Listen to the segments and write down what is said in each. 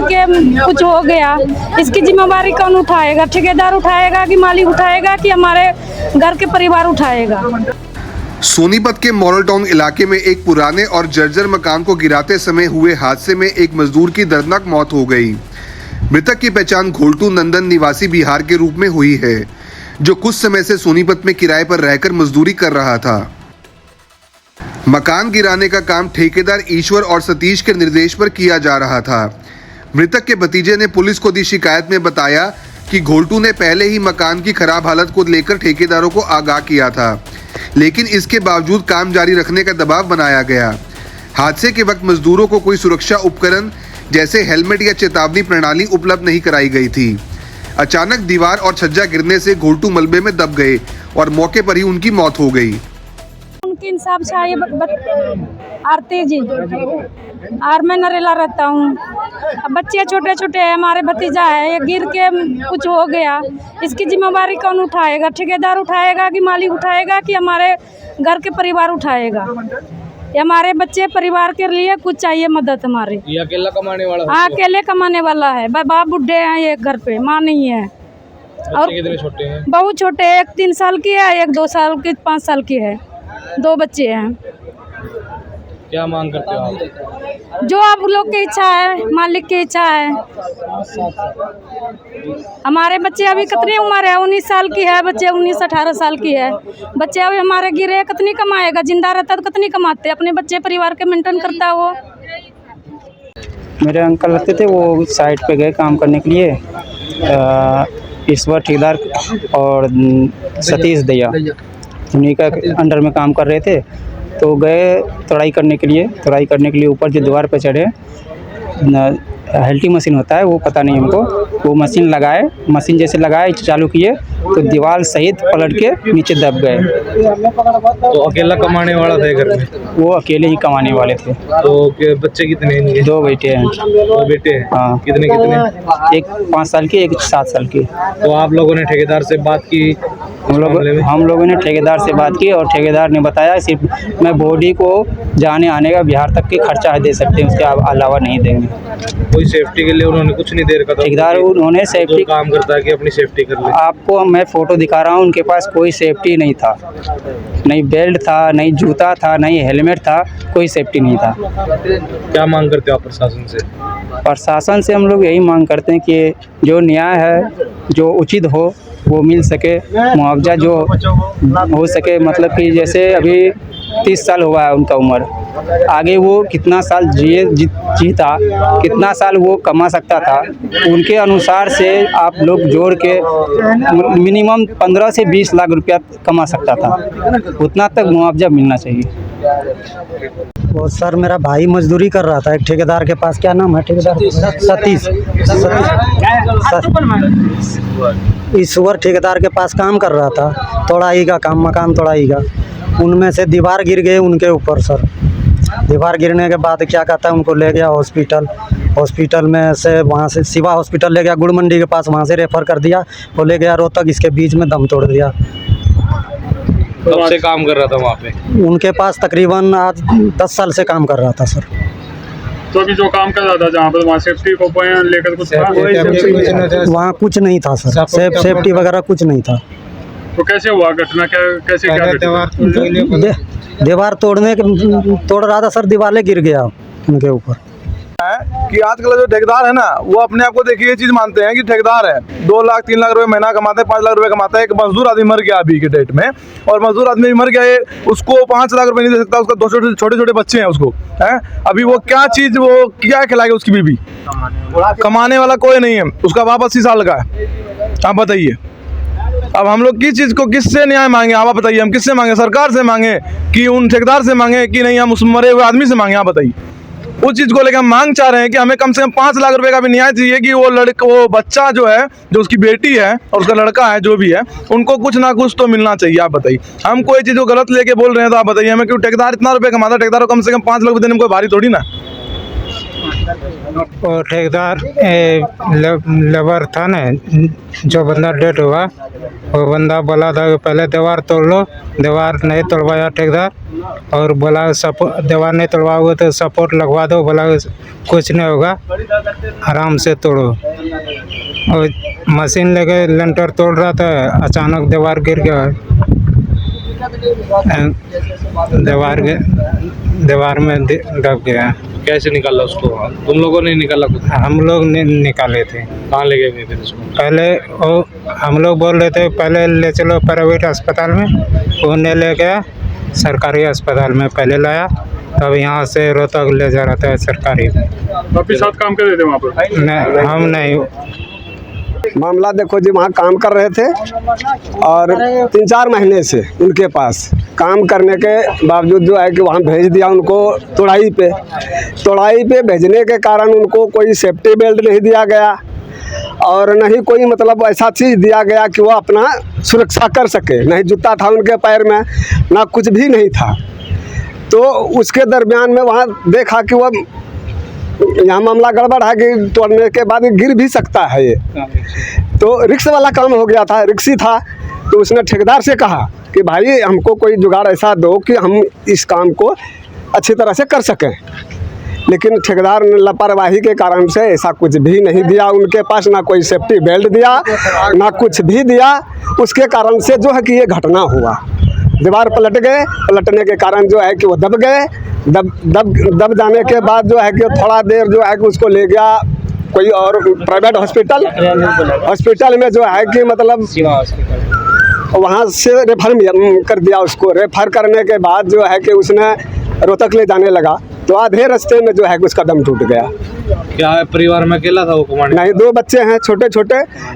के कुछ हो गया, इसकी जिम्मेदारी कौन उठाएगा? ठेकेदार उठाएगा कि मालिक उठाएगा कि हमारे घर के परिवार उठाएगा? सोनीपत के मॉडल टाउन इलाके में एक पुराने और जर्जर मकान को गिराते समय हुए हादसे में एक मजदूर की दर्दनाक मौत हो गई। मृतक की पहचान घोलटू नंदन निवासी बिहार के रूप में हुई है, जो कुछ समय से सोनीपत में किराए पर रहकर मजदूरी कर रहा था। मकान गिराने का काम ठेकेदार ईश्वर और सतीश के निर्देश पर किया जा रहा था। मृतक के भतीजे ने पुलिस को दी शिकायत में बताया कि घोलटू ने पहले ही मकान की खराब हालत को लेकर ठेकेदारों को आगाह किया था, लेकिन इसके बावजूद काम जारी रखने का दबाव बनाया गया। हादसे के वक्त मजदूरों को कोई सुरक्षा उपकरण जैसे हेलमेट या चेतावनी प्रणाली उपलब्ध नहीं कराई गई थी। अचानक दीवार और छज्जा गिरने से घोलटू मलबे में दब गए और मौके पर ही उनकी मौत हो गई। उनके इंसाफ चाहिए आरती जी, और मैं नरेला रहता हूँ। अब बच्चे छोटे छोटे हैं, हमारे भतीजा है, ये गिर के कुछ हो गया, इसकी जिम्मेदारी कौन उठाएगा? ठेकेदार उठाएगा कि मालिक उठाएगा कि हमारे घर के परिवार उठाएगा? ये हमारे बच्चे परिवार के लिए कुछ चाहिए मदद हमारे। ये अकेला कमाने वाला? हाँ, अकेले कमाने वाला है। बाप बुढ़े हैं, एक घर पे माँ नहीं है। और कितने छोटे हैं? बहुत छोटे, एक 3 साल की है, एक 2 साल की, 5 साल की है, 2 बच्चे हैं। क्या मांग करते हो आप? जो आप लोग की इच्छा है, मालिक की इच्छा है। हमारे बच्चे अभी कितनी उम्र है? 19 साल की है, बच्चे 19-18 साल की है। बच्चे अभी हमारे गिरे, कितनी कमाएगा? जिंदा रहता तो कितनी कमाते? अपने बच्चे परिवार के मेंटेन करता वो। मेरे अंकल लगते थे, वो साइट पे गए काम करने के लिए। ईश्वर ठेकेदार और सतीश दैया उन्हीं का अंडर में काम कर रहे थे। तो गए तोड़ाई करने के लिए ऊपर जो दीवार पे चढ़े, हेल्टी मशीन होता है वो पता नहीं हमको, वो मशीन जैसे लगाए चालू किए तो दीवार सहित पलट के नीचे दब गए। तो अकेला कमाने वाला था घर में? वो अकेले ही कमाने वाले थे। तो बच्चे कितने हैं? 2 बेटे हैं। 2 बेटे हैं? हाँ। कितने? एक 5 साल की, एक 7 साल की। तो आप लोगों ने ठेकेदार से बात की? हम लोगों ने ठेकेदार से बात की और ठेकेदार ने बताया सिर्फ मैं बॉडी को जाने आने का बिहार तक की खर्चा दे सकते हैं, उसके अलावा नहीं देंगे। कोई सेफ्टी के लिए उन्होंने कुछ नहीं दे रखा था? ठेकेदार उन्होंने सेफ्टी काम करता है कि अपनी सेफ्टी कर ले। आपको मैं फोटो दिखा रहा हूँ, उनके पास कोई सेफ्टी नहीं था, नहीं बेल्ट था, नहीं जूता था, नहीं हेलमेट था, कोई सेफ्टी नहीं था। क्या मांग करते हो आप प्रशासन से? प्रशासन से हम लोग यही मांग करते हैं कि जो न्याय है, जो उचित हो वो मिल सके, मुआवजा जो हो सके। मतलब कि जैसे अभी 30 साल हुआ है उनका उम्र, आगे वो कितना साल जीता, कितना साल वो कमा सकता था, उनके अनुसार से आप लोग जोड़ के मिनिमम 15 से 20 लाख रुपया कमा सकता था, उतना तक मुआवजा मिलना चाहिए। वो सर मेरा भाई मजदूरी कर रहा था एक ठेकेदार के पास। क्या नाम है ठेकेदार? सतीश ईश्वर ठेकेदार के पास काम कर रहा था, तोड़ाई का काम, मकान तोड़ाई का। उनमें से दीवार गिर गए उनके ऊपर सर। दीवार गिरने के बाद क्या कहता है, उनको ले गया हॉस्पिटल में से, वहाँ से शिवा हॉस्पिटल ले गया, गुड़ मंडी के पास, वहाँ से रेफ़र कर दिया। वो ले गया रोहतक, इसके बीच में दम तोड़ दिया। कब से काम कर रहा था वहाँ पे? उनके पास तकरीबन आज 10 साल से काम कर रहा था सर। तो अभी जो काम कर रहा था जहाँ पर, वहाँ सेफ्टी को लेकर कुछ था? वहाँ कुछ नहीं था सर, सेफ्टी वगैरह कुछ नहीं था। तो कैसे हुआ घटना? कैसे क्या? दीवार तोड़ रहा था सर, दीवारें गिर गया उनके ऊपर। कि आजकल जो ठेकेदार है ना, वो अपने आप को देखिए ये चीज मानते हैं कि ठेकेदार है, 2 लाख 3 लाख रुपए महीना कमाते हैं, 5 लाख रुपए कमाता है। एक मजदूर आदमी मर गया अभी के डेट में, और मजदूर आदमी मर गया है, उसको 5 लाख रुपए नहीं दे सकता, उसका 2 छोटे छोटे बच्चे हैं उसको, है अभी वो क्या चीज, वो क्या खिलाएगा उसकी बीबी? कमाने वाला कोई नहीं है, उसका बाप 80 साल का है। आप बताइए, अब हम लोग किस चीज को, किससे न्याय मांगे? आप बताइए, हम किससे मांगे? सरकार से मांगे कि उन ठेकेदार से मांगे कि नहीं हम उस मरे हुए आदमी से मांगे? आप बताइए। उस चीज को लेकर हम मांग चाह रहे हैं कि हमें कम से कम 5 लाख रुपए का भी न्याय चाहिए कि वो बच्चा जो है, जो उसकी बेटी है और उसका लड़का है, जो भी है, उनको कुछ ना कुछ तो मिलना चाहिए। आप बताइए, हम कोई चीज को गलत लेके बोल रहे हैं तो आप बताइए हमें, क्यों ठेकेदार इतना रुपए कमाता है? ठेकेदार को कम से कम 5 लाख देने में कोई भारी थोड़ी ना। वो ठेकेदार लेबर था ना, जो बंदा डेड हुआ, वो बंदा बोला था कि पहले दीवार तोड़ लो। दीवार नहीं तोड़वाया ठेकेदार, और बोला दीवार नहीं तोड़वाओगे तो सपोर्ट लगवा दो। बोला कुछ नहीं होगा, आराम से तोड़ो। और मशीन लेके लेंटर तोड़ रहा था, अचानक दीवार गिर गया। दीवार में दब गया। कैसे निकाला उसको? तुम लोगों ने निकाला कुछ? हम लोग निकाले थे। कहाँ ले गए फिर उसको? पहले हम लोग बोल रहे थे पहले ले चलो प्राइवेट अस्पताल में, वो नहीं ले गया। सरकारी अस्पताल में पहले लाया, तब यहाँ से रोहतक ले जा रहा था सरकारी में। आपके साथ काम कर रहे थे वहाँ पर? नहीं, हम नहीं। मामला देखो जी, वहाँ काम कर रहे थे और 3-4 महीने से उनके पास काम करने के बावजूद जो है कि वहाँ भेज दिया उनको तोड़ाई पे भेजने के कारण उनको कोई सेफ्टी बेल्ट नहीं दिया गया और नहीं कोई मतलब ऐसा चीज़ दिया गया कि वो अपना सुरक्षा कर सके। नहीं जूता था उनके पैर में, ना कुछ भी नहीं था। तो उसके दरमियान में वहाँ देखा कि वो यहाँ मामला गड़बड़ है कि तोड़ने के बाद गिर भी सकता है ये, तो रिक्स वाला काम हो गया था, रिक्सी था। तो उसने ठेकेदार से कहा कि भाई हमको कोई जुगाड़ ऐसा दो कि हम इस काम को अच्छी तरह से कर सकें। लेकिन ठेकेदार ने लापरवाही के कारण से ऐसा कुछ भी नहीं दिया उनके पास, ना कोई सेफ्टी बेल्ट दिया, ना कुछ भी दिया। उसके कारण से जो है कि ये घटना हुआ। दीवार पलट गए, पलटने के कारण जो है कि वो दब गए। दब जाने के बाद जो है कि थोड़ा देर जो है कि उसको ले गया कोई और प्राइवेट हॉस्पिटल में जो है कि मतलब वहाँ से रेफर कर दिया उसको। रेफर करने के बाद जो है कि उसने रोहतक ले जाने लगा, तो आधे रास्ते में जो है कि उसका दम टूट गया। क्या परिवार में अकेला था वो कुमार? नहीं, 2 बच्चे हैं छोटे छोटे,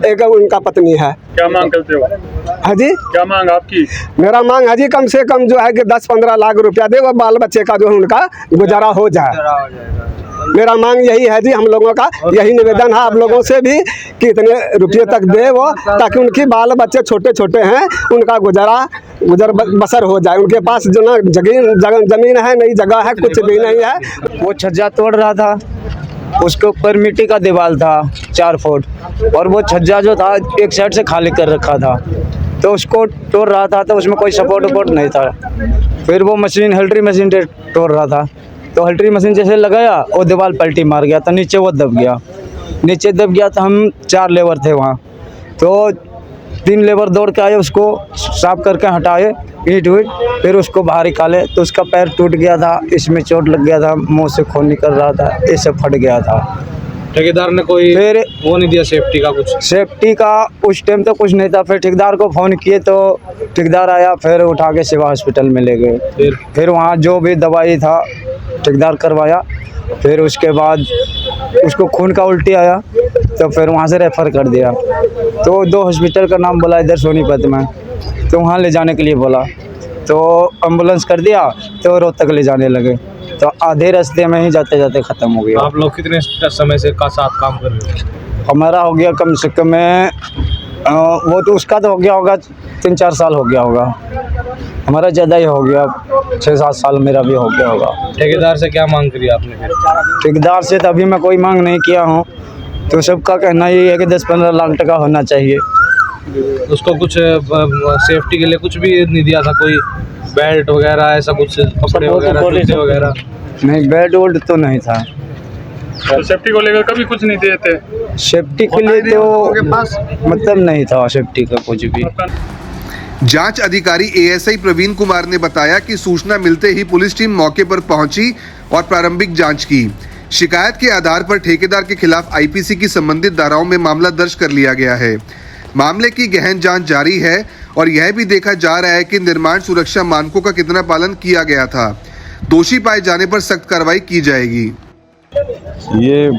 एक उनका पत्नी है। क्या मांग करते हो? हाँ जी, क्या मांग आपकी? मेरा मांग है जी कम से कम जो है कि 10-15 लाख रुपया दे, वो बाल बच्चे का जो है उनका गुजारा हो जाए। मेरा मांग यही है जी, हम लोगों का यही निवेदन है आप लोगों से भी कि इतने रुपये तक दे वो, ताकि उनकी बाल बच्चे छोटे छोटे हैं, उनका गुजर बसर हो जाए। उनके पास जो ना जमीन है नहीं, जगह है, कुछ भी नहीं है। वो छज्जा तोड़ रहा था, उसके ऊपर मिट्टी का दीवार था 4 फुट, और वो छज्जा जो था एक साइड से खाली कर रखा था, तो उसको तोड़ रहा था। तो उसमें कोई सपोर्ट नहीं था। फिर वो मशीन हेल्ट्री मशीन से तोड़ रहा था, तो हेल्ट्री मशीन जैसे लगाया वो दीवार पलटी मार गया, तो नीचे वो दब गया। तो हम 4 लेबर थे वहाँ, तो 3 लेबर दौड़ के आए, उसको साफ करके हटाए ईंट, फिर उसको बाहर निकाले। तो उसका पैर टूट गया था, इसमें चोट लग गया था, मुंह से खून निकल रहा था, ये सब फट गया था। ठेकेदार ने कोई फिर वो नहीं दिया सेफ्टी का? कुछ सेफ्टी का उस टाइम तो कुछ नहीं था। फिर ठेकेदार को फ़ोन किए तो ठेकेदार आया, फिर उठा के सेवा हॉस्पिटल में ले गए। फिर वहाँ जो भी दवाई था ठेकेदार करवाया। फिर उसके बाद उसको खून का उल्टी आया, तो फिर वहाँ से रेफ़र कर दिया। तो 2 हॉस्पिटल का नाम बोला इधर सोनीपत में, तो वहाँ ले जाने के लिए बोला, तो एम्बुलेंस कर दिया, तो रोहतक ले जाने लगे। तो आधे रास्ते में ही जाते जाते ख़त्म हो गया। आप लोग कितने समय से का साथ काम कर रहे हो? हमारा हो गया कम से कम वो तो उसका तो हो गया होगा 3-4 साल हो गया होगा, हमारा ज़्यादा ही हो गया, 6-7 साल मेरा भी हो गया होगा। ठेकेदार से क्या मांग करी आपने फिर? ठेकेदार से तो अभी मैं कोई मांग नहीं किया हूँ, तो सबका कहना ये है कि 10-15 लाख टका होना चाहिए। उसको कुछ सेफ्टी के लिए कुछ भी नहीं दिया था? कोई बेल्ट वगैरह ऐसा कुछ, कपड़े वगैरह, जूते वगैरह? नहीं, बेल्ट वोल्ट तो नहीं था। तो सेफ्टी को लेकर कभी कुछ नहीं दिए थे? सेफ्टी के लिए तो मतलब नहीं था सेफ्टी का कुछ भी। जांच अधिकारी एएसआई प्रवीण कुमार ने बताया कि सूचना मिलते ही पुलिस टीम मौके पर पहुंची और प्रारंभिक जांच की। शिकायत के आधार पर ठेकेदार के खिलाफ आईपीसी की संबंधित धाराओं में मामला दर्ज कर लिया गया है। मामले की गहन जांच जारी है और यह भी देखा जा रहा है कि निर्माण सुरक्षा मानकों का कितना पालन किया गया था। दोषी पाए जाने पर सख्त कार्रवाई की जाएगी। ये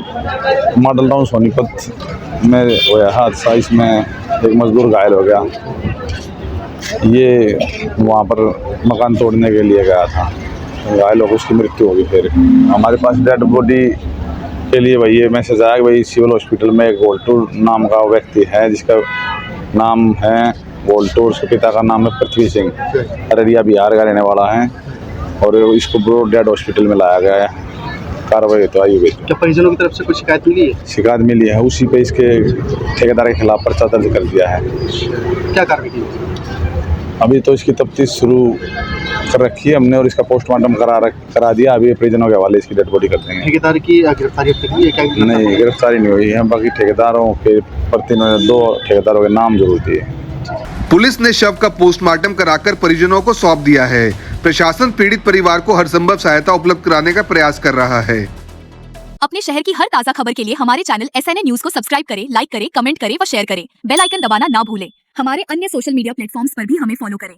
मॉडल टाउन सोनीपत में हुआ हादसा, इसमें एक मजदूर घायल हो गया। ये वहाँ पर मकान तोड़ने के लिए गया था, घायल होकर उसकी मृत्यु होगी। फिर हमारे पास डेड बॉडी के लिए भाई ये मैसेज आया कि भाई सिविल हॉस्पिटल में एक गोल्टूर नाम का व्यक्ति है, जिसका नाम है गोल्टूर, उसके पिता का नाम है पृथ्वी सिंह, अररिया बिहार का रहने वाला है, और इसको ब्रॉड डेड हॉस्पिटल में लाया गया है। कार्रवाई तो आई हुई। क्या परिजनों की तरफ से कुछ शिकायत मिली है? शिकायत मिली है, उसी पे इसके ठेकेदार के खिलाफ पर्चा दर्ज कर दिया है। क्या कार्रवाई की? अभी तो इसकी तफ्तीश शुरू कर रखी है हमने और इसका पोस्टमार्टम करा दिया। अभी परिजनों के हवाले इसकी डेड बॉडी कर देंगे। ठेकेदार की गिरफ्तारी तक हुई है क्या? नहीं, गिरफ्तारी नहीं हुई है। बाकी ठेकेदारों के प्रति 2 ठेकेदारों के नाम जरूर दिए। पुलिस ने शव का पोस्टमार्टम कराकर परिजनों को सौंप दिया है। प्रशासन पीड़ित परिवार को हर संभव सहायता उपलब्ध कराने का प्रयास कर रहा है। अपने शहर की हर ताज़ा खबर के लिए हमारे चैनल SNA न्यूज़ को सब्सक्राइब करें, लाइक करें, कमेंट करें व शेयर करें। बेल आइकन दबाना ना भूलें। हमारे अन्य सोशल मीडिया प्लेटफॉर्म्स पर भी हमें फॉलो करें।